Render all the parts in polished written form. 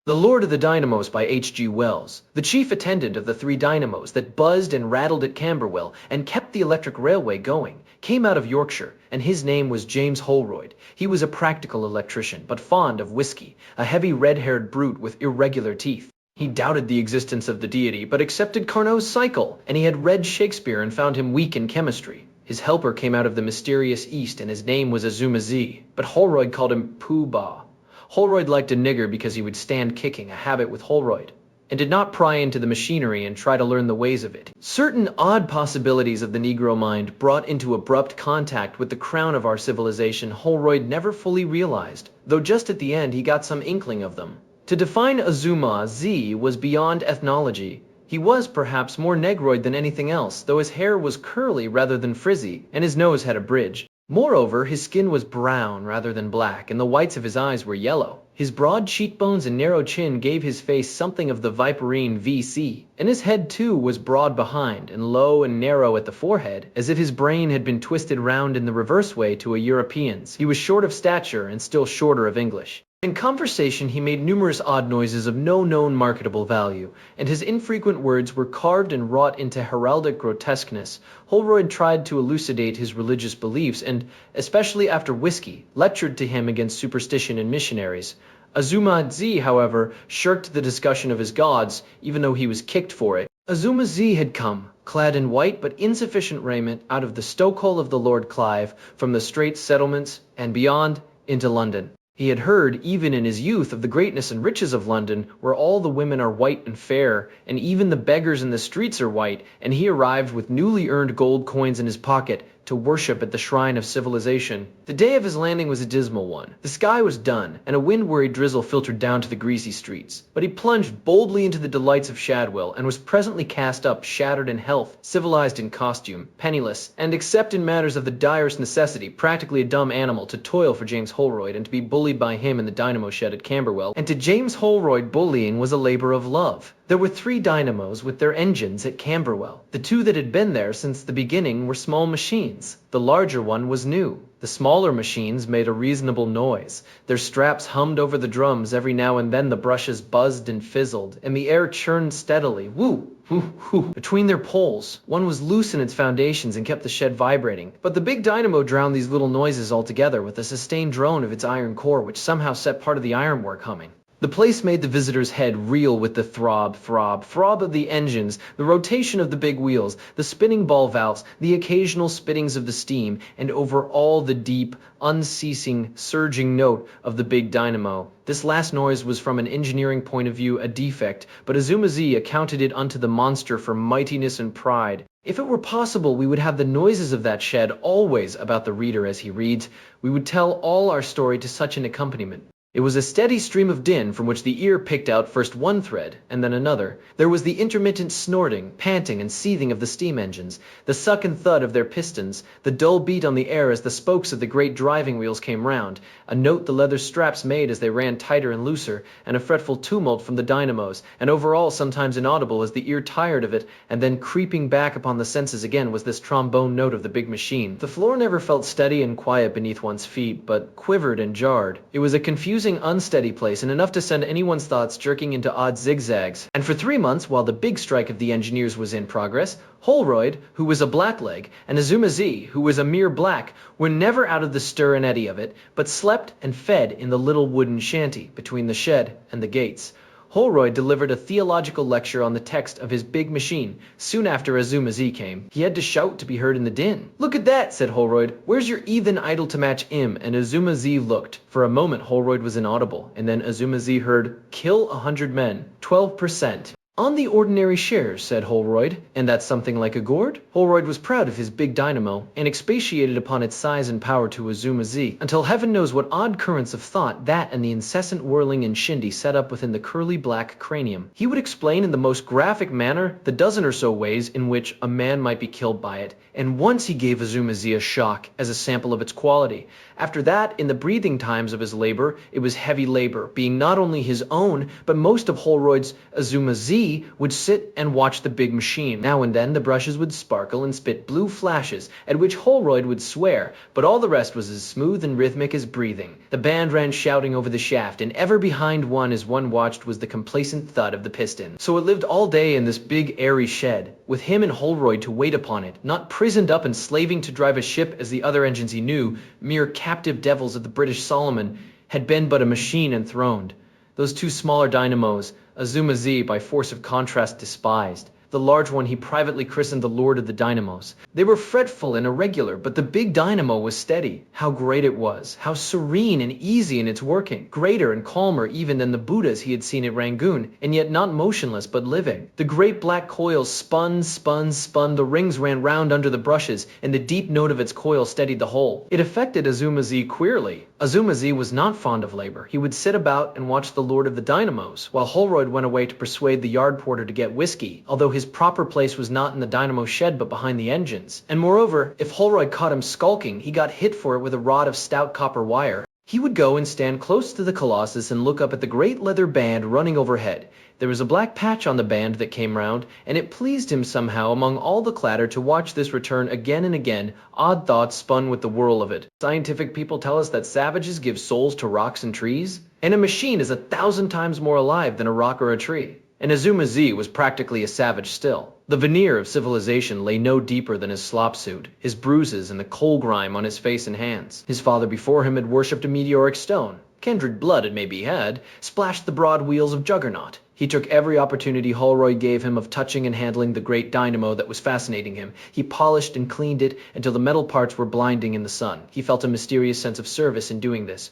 The Lord of the Dynamos by H.G. Wells. The chief attendant of the three dynamos that buzzed and rattled at Camberwell and kept the electric railway going came out of Yorkshire, and his name was James Holroyd. He was a practical electrician, but fond of whiskey, a heavy red-haired brute with irregular teeth. He doubted the existence of the deity, but accepted Carnot's cycle, and he had read Shakespeare and found him weak in chemistry. His helper came out of the mysterious East, and his name was Azuma Z, but Holroyd called him Pooh Bah. Holroyd liked a nigger because he would stand kicking, a habit with Holroyd, and did not pry into the machinery and try to learn the ways of it. Certain odd possibilities of the Negro mind brought into abrupt contact with the crown of our civilization Holroyd never fully realized, though just at the end he got some inkling of them. To define Azuma Z was beyond ethnology. He was perhaps more negroid than anything else, though his hair was curly rather than frizzy, and his nose had a bridge. Moreover, his skin was brown rather than black, and the whites of his eyes were yellow. His broad cheekbones and narrow chin gave his face something of the viperine VC, and his head too was broad behind and low and narrow at the forehead, as if his brain had been twisted round in the reverse way to a European's. He was short of stature and still shorter of English. In conversation he made numerous odd noises of no known marketable value, and his infrequent words were carved and wrought into heraldic grotesqueness. Holroyd tried to elucidate his religious beliefs and, especially after whiskey, lectured to him against superstition and missionaries. Azuma Z, however, shirked the discussion of his gods, even though he was kicked for it. Azuma Z had come, clad in white but insufficient raiment, out of the stokehole of the Lord Clive, from the Straits settlements, and beyond, into London. He had heard, even in his youth, of the greatness and riches of London, where all the women are white and fair, and even the beggars in the streets are white, and he arrived with newly earned gold coins in his pocket to worship at the shrine of civilization. The day of his landing was a dismal one. The sky was dun, and a wind-worried drizzle filtered down to the greasy streets. But he plunged boldly into the delights of Shadwell, and was presently cast up, shattered in health, civilized in costume, penniless, and except in matters of the direst necessity, practically a dumb animal, to toil for James Holroyd, and to be bullied by him in the dynamo shed at Camberwell. And to James Holroyd, bullying was a labor of love. There were three dynamos with their engines at Camberwell. The two that had been there since the beginning were small machines. The larger one was new. The smaller machines made a reasonable noise. Their straps hummed over the drums. Every now and then the brushes buzzed and fizzled, and the air churned steadily. Woo! Whoo, whoo. Between their poles, one was loose in its foundations and kept the shed vibrating. But the big dynamo drowned these little noises altogether with a sustained drone of its iron core, which somehow set part of the ironwork humming. The place made the visitor's head reel with the throb of the engines, the rotation of the big wheels, the spinning ball valves, the occasional spittings of the steam, and over all the deep, unceasing, surging note of the big dynamo. This last noise was from an engineering point of view a defect, but Azuma Z accounted it unto the monster for mightiness and pride. If it were possible, we would have the noises of that shed always about the reader as he reads. We would tell all our story to such an accompaniment. It was a steady stream of din from which the ear picked out first one thread and then another. There was the intermittent snorting, panting, and seething of the steam engines, the suck and thud of their pistons, the dull beat on the air as the spokes of the great driving wheels came round, a note the leather straps made as they ran tighter and looser, and a fretful tumult from the dynamos, and over all sometimes inaudible as the ear tired of it, and then creeping back upon the senses again was this trombone note of the big machine. The floor never felt steady and quiet beneath one's feet, but quivered and jarred. It was a confusing, unsteady place, and enough to send anyone's thoughts jerking into odd zigzags. And for 3 months, while the big strike of the engineers was in progress, Holroyd, who was a blackleg, and Azuma Z, who was a mere black, were never out of the stir and eddy of it, but slept and fed in the little wooden shanty between the shed and the gates. Holroyd delivered a theological lecture on the text of his big machine soon after Azuma Z came. He had to shout to be heard in the din. "Look at that," said Holroyd. "Where's your heathen idol to match him?" And Azuma Z looked. For a moment Holroyd was inaudible, and then Azuma Z heard, "Kill 100 men, 12%. "On the ordinary shares," said Holroyd. "And that's something like a gourd?" Holroyd was proud of his big dynamo, and expatiated upon its size and power to Azuma Z, until heaven knows what odd currents of thought that and the incessant whirling and shindy set up within the curly black cranium. He would explain in the most graphic manner the dozen or so ways in which a man might be killed by it, and once he gave Azuma Z a shock as a sample of its quality. After that, in the breathing times of his labor, it was heavy labor, being not only his own, but most of Holroyd's Azuma Z Z would sit and watch the big machine. Now and then the brushes would sparkle and spit blue flashes, at which Holroyd would swear, but all the rest was as smooth and rhythmic as breathing. The band ran shouting over the shaft, and ever behind one as one watched was the complacent thud of the piston. So it lived all day in this big airy shed, with him and Holroyd to wait upon it, not prisoned up and slaving to drive a ship as the other engines he knew, mere captive devils of the British Solomon, had been but a machine enthroned. Those two smaller dynamos, Azuma Z by force of contrast despised. The large one he privately christened the Lord of the Dynamos. They were fretful and irregular, but the big dynamo was steady. How great it was, how serene and easy in its working, greater and calmer even than the Buddhas he had seen at Rangoon, and yet not motionless but living. The great black coils spun, the rings ran round under the brushes, and the deep note of its coil steadied the whole. It affected Azuma Z queerly. Azuma Z was not fond of labor. He would sit about and watch the Lord of the Dynamos, while Holroyd went away to persuade the yard porter to get whiskey, although his proper place was not in the dynamo shed but behind the engines. And moreover, if Holroyd caught him skulking, he got hit for it with a rod of stout copper wire. He would go and stand close to the Colossus and look up at the great leather band running overhead. There was a black patch on the band that came round, and it pleased him somehow among all the clatter to watch this return again and again. Odd thoughts spun with the whirl of it. Scientific people tell us that savages give souls to rocks and trees, and a machine is 1,000 times more alive than a rock or a tree. And Azuma Z was practically a savage still. The veneer of civilization lay no deeper than his slop suit, his bruises, and the coal grime on his face and hands. His father before him had worshipped a meteoric stone. Kindred blood it may be had, splashed the broad wheels of Juggernaut. He took every opportunity Holroyd gave him of touching and handling the great dynamo that was fascinating him. He polished and cleaned it until the metal parts were blinding in the sun. He felt a mysterious sense of service in doing this.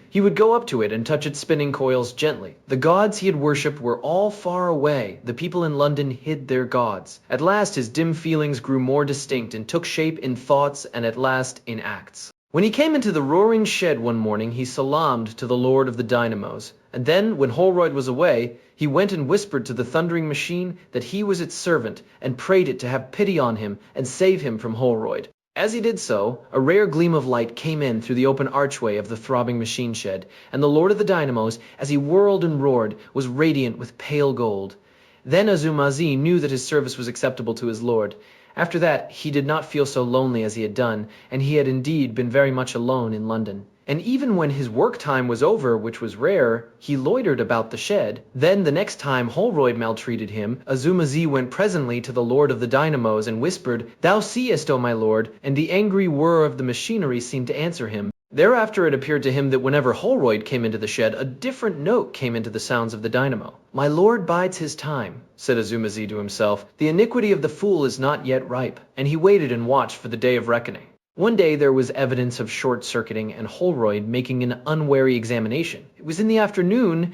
He would go up to it and touch its spinning coils gently. The gods he had worshipped were all far away. The people in London hid their gods. At last his dim feelings grew more distinct and took shape in thoughts and at last in acts. When he came into the roaring shed one morning, he salaamed to the Lord of the Dynamos. And then, when Holroyd was away, he went and whispered to the thundering machine that he was its servant and prayed it to have pity on him and save him from Holroyd. As he did so, a rare gleam of light came in through the open archway of the throbbing machine shed, and the Lord of the Dynamos, as he whirled and roared, was radiant with pale gold. Then Azuma Z knew that his service was acceptable to his lord. After that, he did not feel so lonely as he had done, and he had indeed been very much alone in London. And even when his work time was over, which was rare, he loitered about the shed. Then the next time Holroyd maltreated him, Azuma Z went presently to the Lord of the Dynamos and whispered, "Thou seest, O my lord," and the angry whir of the machinery seemed to answer him. Thereafter it appeared to him that whenever Holroyd came into the shed, a different note came into the sounds of the dynamo. "My lord bides his time," said Azuma Z to himself. "The iniquity of the fool is not yet ripe," and he waited and watched for the day of reckoning. One day there was evidence of short-circuiting and Holroyd making an unwary examination. It was in the afternoon,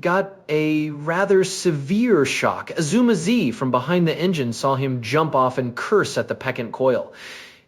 got a rather severe shock. Azuma Z from behind the engine saw him jump off and curse at the peccant coil.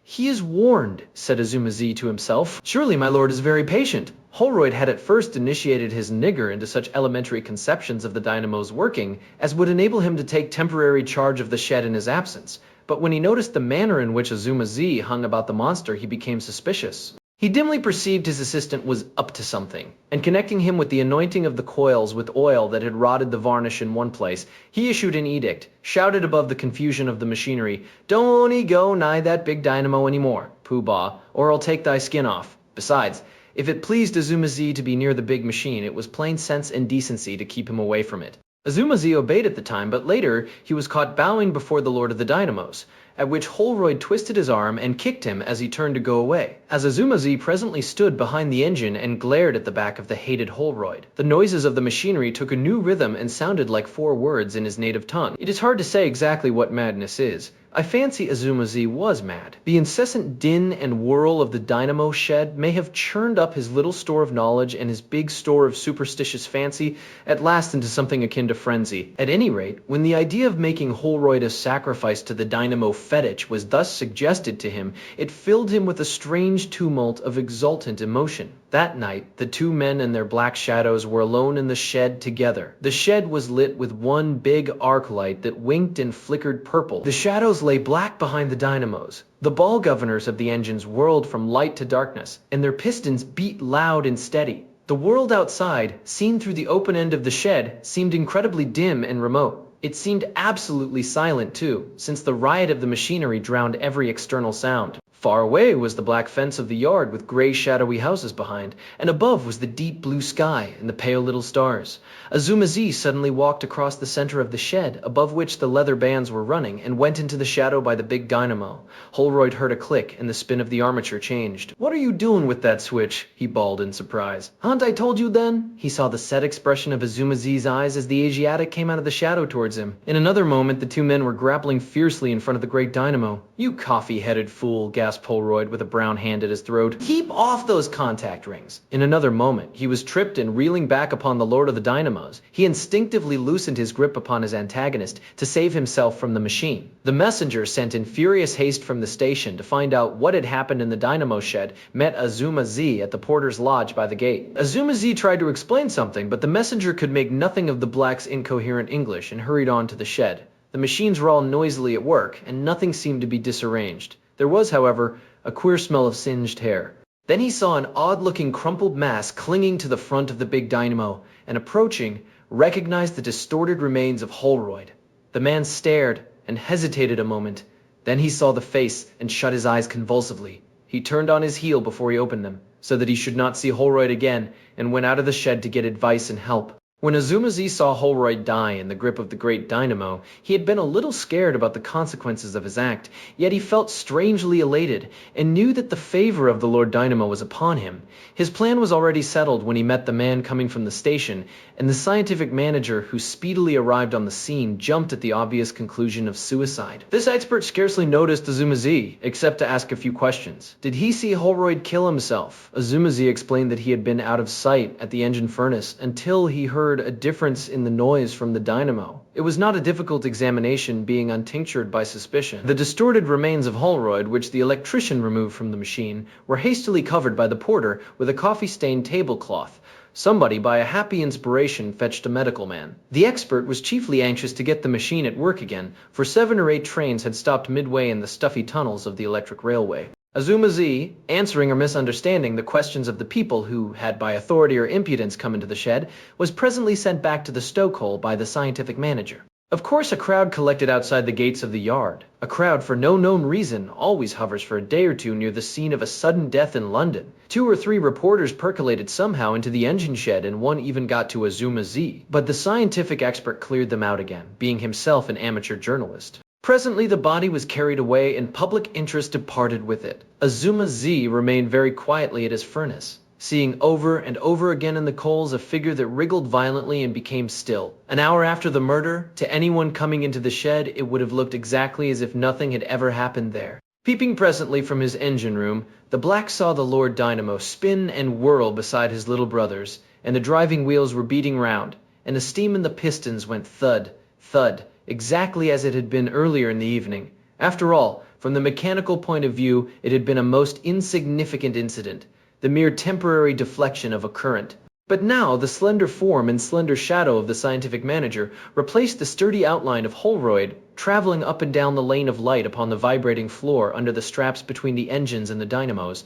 "He is warned," said Azuma Z to himself. "Surely my lord is very patient." Holroyd had at first initiated his nigger into such elementary conceptions of the dynamo's working as would enable him to take temporary charge of the shed in his absence. But when he noticed the manner in which Azuma Z hung about the monster, he became suspicious. He dimly perceived his assistant was up to something, and connecting him with the anointing of the coils with oil that had rotted the varnish in one place, he issued an edict, shouted above the confusion of the machinery, "Don't 'ee go nigh that big dynamo any more, Pooh-Bah, or I'll take thy skin off." Besides, if it pleased Azuma Z to be near the big machine, it was plain sense and decency to keep him away from it. Azuma Z obeyed at the time, but later he was caught bowing before the Lord of the Dynamos, at which Holroyd twisted his arm and kicked him as he turned to go away. As Azuma Z presently stood behind the engine and glared at the back of the hated Holroyd, the noises of the machinery took a new rhythm and sounded like 4 words in his native tongue. It is hard to say exactly what madness is. I fancy Azuma Z was mad. The incessant din and whirl of the dynamo shed may have churned up his little store of knowledge and his big store of superstitious fancy at last into something akin to frenzy. At any rate, when the idea of making Holroyd a sacrifice to the dynamo fetish was thus suggested to him, it filled him with a strange tumult of exultant emotion. That night, the two men and their black shadows were alone in the shed together. The shed was lit with one big arc light that winked and flickered purple. The shadows lay black behind the dynamos. The ball governors of the engines whirled from light to darkness, and their pistons beat loud and steady. The world outside, seen through the open end of the shed, seemed incredibly dim and remote. It seemed absolutely silent too, since the riot of the machinery drowned every external sound. Far away was the black fence of the yard with gray shadowy houses behind, and above was the deep blue sky and the pale little stars. Azuma-zi suddenly walked across the center of the shed, above which the leather bands were running, and went into the shadow by the big dynamo. Holroyd heard a click, and the spin of the armature changed. "What are you doing with that switch?" he bawled in surprise. "Haven't I told you then?" He saw the set expression of Azuma-zi's eyes as the Asiatic came out of the shadow towards him. In another moment, the two men were grappling fiercely in front of the great dynamo. "You coffee-headed fool," gasped Holroyd with a brown hand at his throat. "Keep off those contact rings!" In another moment, he was tripped and reeling back upon the Lord of the Dynamos. He instinctively loosened his grip upon his antagonist to save himself from the machine. The messenger, sent in furious haste from the station to find out what had happened in the dynamo shed, met Azuma-zi at the porter's lodge by the gate. Azuma-zi tried to explain something, but the messenger could make nothing of the black's incoherent English and hurried on to the shed. The machines were all noisily at work, and nothing seemed to be disarranged. There was, however, a queer smell of singed hair. Then he saw an odd-looking crumpled mass clinging to the front of the big dynamo, and approaching, recognized the distorted remains of Holroyd. The man stared and hesitated a moment. Then he saw the face and shut his eyes convulsively. He turned on his heel before he opened them, so that he should not see Holroyd again, and went out of the shed to get advice and help. When Azuma-zi saw Holroyd die in the grip of the great dynamo, he had been a little scared about the consequences of his act, yet he felt strangely elated, and knew that the favor of the Lord Dynamo was upon him. His plan was already settled when he met the man coming from the station, and the scientific manager, who speedily arrived on the scene, jumped at the obvious conclusion of suicide. This expert scarcely noticed Azuma-zi, except to ask a few questions. Did he see Holroyd kill himself? Azuma-zi explained that he had been out of sight at the engine furnace until he heard a difference in the noise from the dynamo. It was not a difficult examination, being untinctured by suspicion. The distorted remains of Holroyd, which the electrician removed from the machine, were hastily covered by the porter with a coffee-stained tablecloth. Somebody, by a happy inspiration, fetched a medical man. The expert was chiefly anxious to get the machine at work again, for 7 or 8 trains had stopped midway in the stuffy tunnels of the electric railway. Azuma-zi, answering or misunderstanding the questions of the people who had by authority or impudence come into the shed, was presently sent back to the stokehole by the scientific manager. Of course, a crowd collected outside the gates of the yard. A crowd, for no known reason, always hovers for a day or two near the scene of a sudden death in London. 2 or 3 reporters percolated somehow into the engine shed, and one even got to Azuma-zi. But the scientific expert cleared them out again, being himself an amateur journalist. Presently the body was carried away and public interest departed with it. Azuma-zi remained very quietly at his furnace, seeing over and over again in the coals a figure that wriggled violently and became still. An hour after the murder, to anyone coming into the shed, it would have looked exactly as if nothing had ever happened there. Peeping presently from his engine room, the black saw the Lord Dynamo spin and whirl beside his little brothers, and the driving wheels were beating round, and the steam in the pistons went thud, thud, exactly as it had been earlier in the evening. After all, from the mechanical point of view, it had been a most insignificant incident, the mere temporary deflection of a current. But now the slender form and slender shadow of the scientific manager replaced the sturdy outline of Holroyd, traveling up and down the lane of light upon the vibrating floor under the straps between the engines and the dynamos.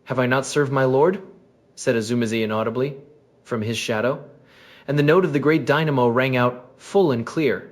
"Have I not served my lord?" said Azuma-zi inaudibly, from his shadow. And the note of the great dynamo rang out, full and clear.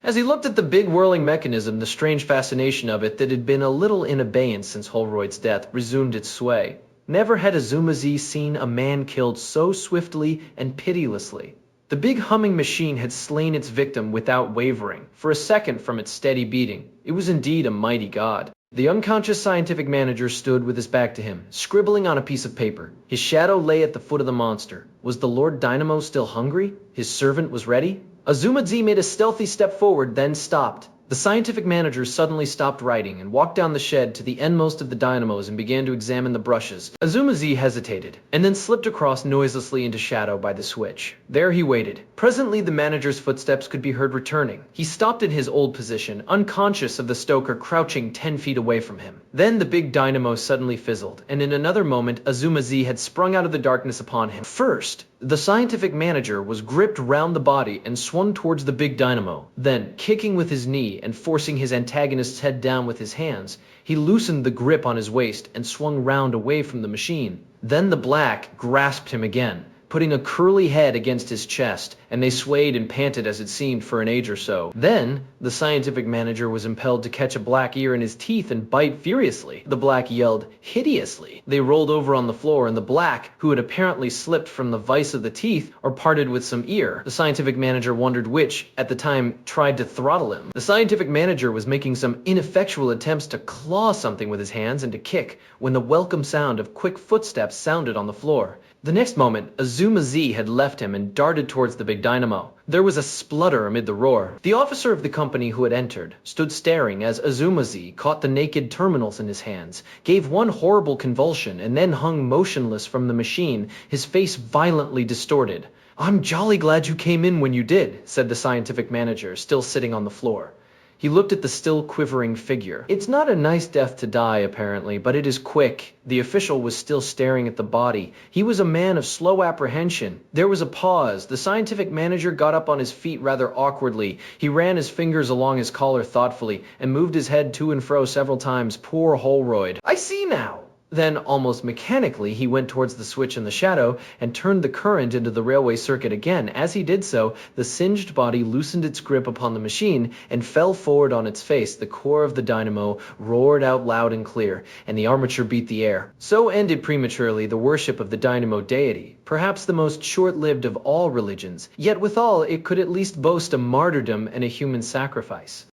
As he looked at the big whirling mechanism, the strange fascination of it that had been a little in abeyance since Holroyd's death resumed its sway. Never had Azuma-zi seen a man killed so swiftly and pitilessly. The big humming machine had slain its victim without wavering, for a second from its steady beating. It was indeed a mighty god. The unconscious scientific manager stood with his back to him, scribbling on a piece of paper. His shadow lay at the foot of the monster. Was the Lord Dynamo still hungry? His servant was ready? Azuma-zi made a stealthy step forward, then stopped. The scientific manager suddenly stopped writing and walked down the shed to the endmost of the dynamos and began to examine the brushes. Azuma-zi hesitated, and then slipped across noiselessly into shadow by the switch. There he waited. Presently the manager's footsteps could be heard returning. He stopped in his old position, unconscious of the stoker crouching 10 feet away from him. Then the big dynamo suddenly fizzled, and in another moment Azuma-zi had sprung out of the darkness upon him. First, the scientific manager was gripped round the body and swung towards the big dynamo. Then, kicking with his knee and forcing his antagonist's head down with his hands, he loosened the grip on his waist and swung round away from the machine. Then the black grasped him again, putting a curly head against his chest, and they swayed and panted as it seemed for an age or so. Then, the scientific manager was impelled to catch a black ear in his teeth and bite furiously. The black yelled hideously. They rolled over on the floor, and the black, who had apparently slipped from the vice of the teeth or parted with some ear, the scientific manager wondered which, at the time, tried to throttle him. The scientific manager was making some ineffectual attempts to claw something with his hands and to kick, when the welcome sound of quick footsteps sounded on the floor. The next moment, Azuma Z had left him and darted towards the big dynamo. There was a splutter amid the roar. The officer of the company who had entered stood staring as Azuma Z caught the naked terminals in his hands, gave one horrible convulsion, and then hung motionless from the machine, his face violently distorted. "I'm jolly glad you came in when you did," said the scientific manager, still sitting on the floor. He looked at the still quivering figure. "It's not a nice death to die, apparently, but it is quick." The official was still staring at the body. He was a man of slow apprehension. There was a pause. The scientific manager got up on his feet rather awkwardly. He ran his fingers along his collar thoughtfully and moved his head to and fro several times. Poor Holroyd. "I see now." Then, almost mechanically, he went towards the switch in the shadow and turned the current into the railway circuit again. As he did so, the singed body loosened its grip upon the machine and fell forward on its face. The core of the dynamo roared out loud and clear, and the armature beat the air. So ended prematurely the worship of the dynamo deity, perhaps the most short-lived of all religions. Yet withal, it could at least boast a martyrdom and a human sacrifice.